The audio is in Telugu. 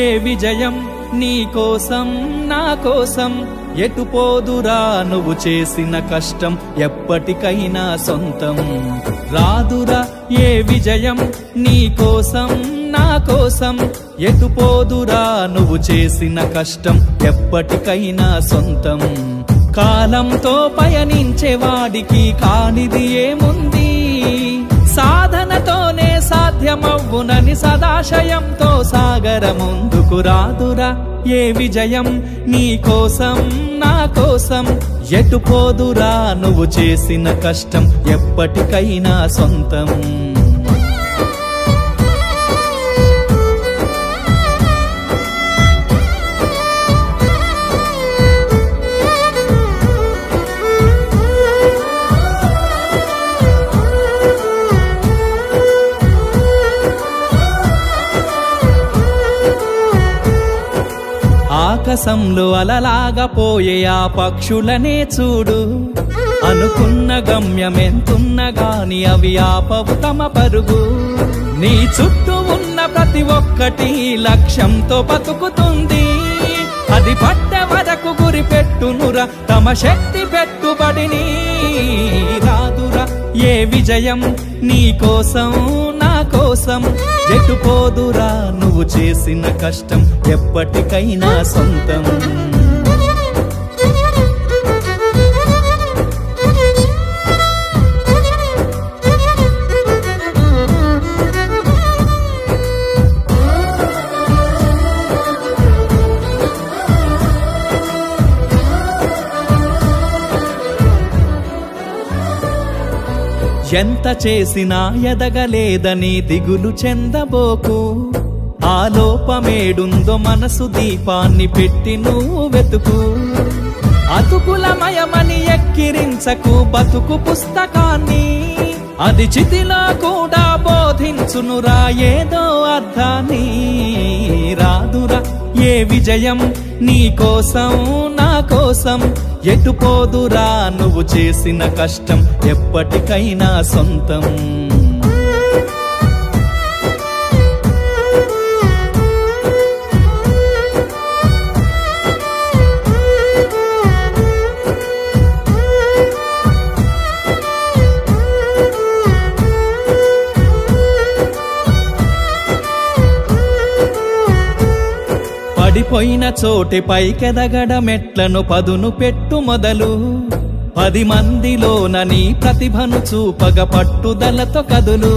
ఏ విజయం నీ కోసం నా కోసం ఎటు పోదురా నువ్వు చేసిన కష్టం ఎప్పటికైనా సొంతం రాదురా ఏ విజయం నీ కోసం నా కోసం ఎటు పోదురా నువ్వు చేసిన కష్టం ఎప్పటికైనా సొంతం కాలంతో పయనించేవాడికి కానిది ఏముంది సాధనతోనే సాధ్యమవ్వునని సదాశయంతో సాగర ముందుకు రాదురా ఏ విజయం నీ కోసం నా కోసం ఎటు పోదురా నువ్వు చేసిన కష్టం ఎప్పటికైనా సొంతం ఆకాశంలో అలలాగా పోయే ఆ పక్షులనే చూడు అనుకున్న గమ్యమెంతున్న గాని అవి ఆపవు తమ పరుగు నీ చుట్టూ ఉన్న ప్రతి ఒక్కటి లక్ష్యంతో బతుకుతుంది అది పట్టే వరకు గురి పెట్టునురా తమ శక్తి పెట్టుబడిని రాదురా ఏ విజయం నీ కోసం నా కోసం ఎటు పోదురా నువ్వు చేసిన కష్టం ఎప్పటికైనా సొంతం ఎంత చేసినా ఎదగలేదని దిగులు చెందబోకు ఆ లోపమేడుందో మనసు దీపాన్ని పెట్టి నువ్వు వెతుకు అతుకులమయమని ఎక్కిరించకు బతుకు పుస్తకాన్ని అది చితిలో కూడా బోధించునురా ఏదో అర్థాన్ని రాదురా ఏ విజయం నీ కోసం నా కోసం ఎటు పోదురా నువ్వు చేసిన కష్టం ఎప్పటికైనా సొంతం పడిపోయిన చోటే పైకెదగడ మెట్లను పదును పెట్టు మొదలు 10 మందిలోన నీ ప్రతిభను చూపగ పట్టుదలతో కదులు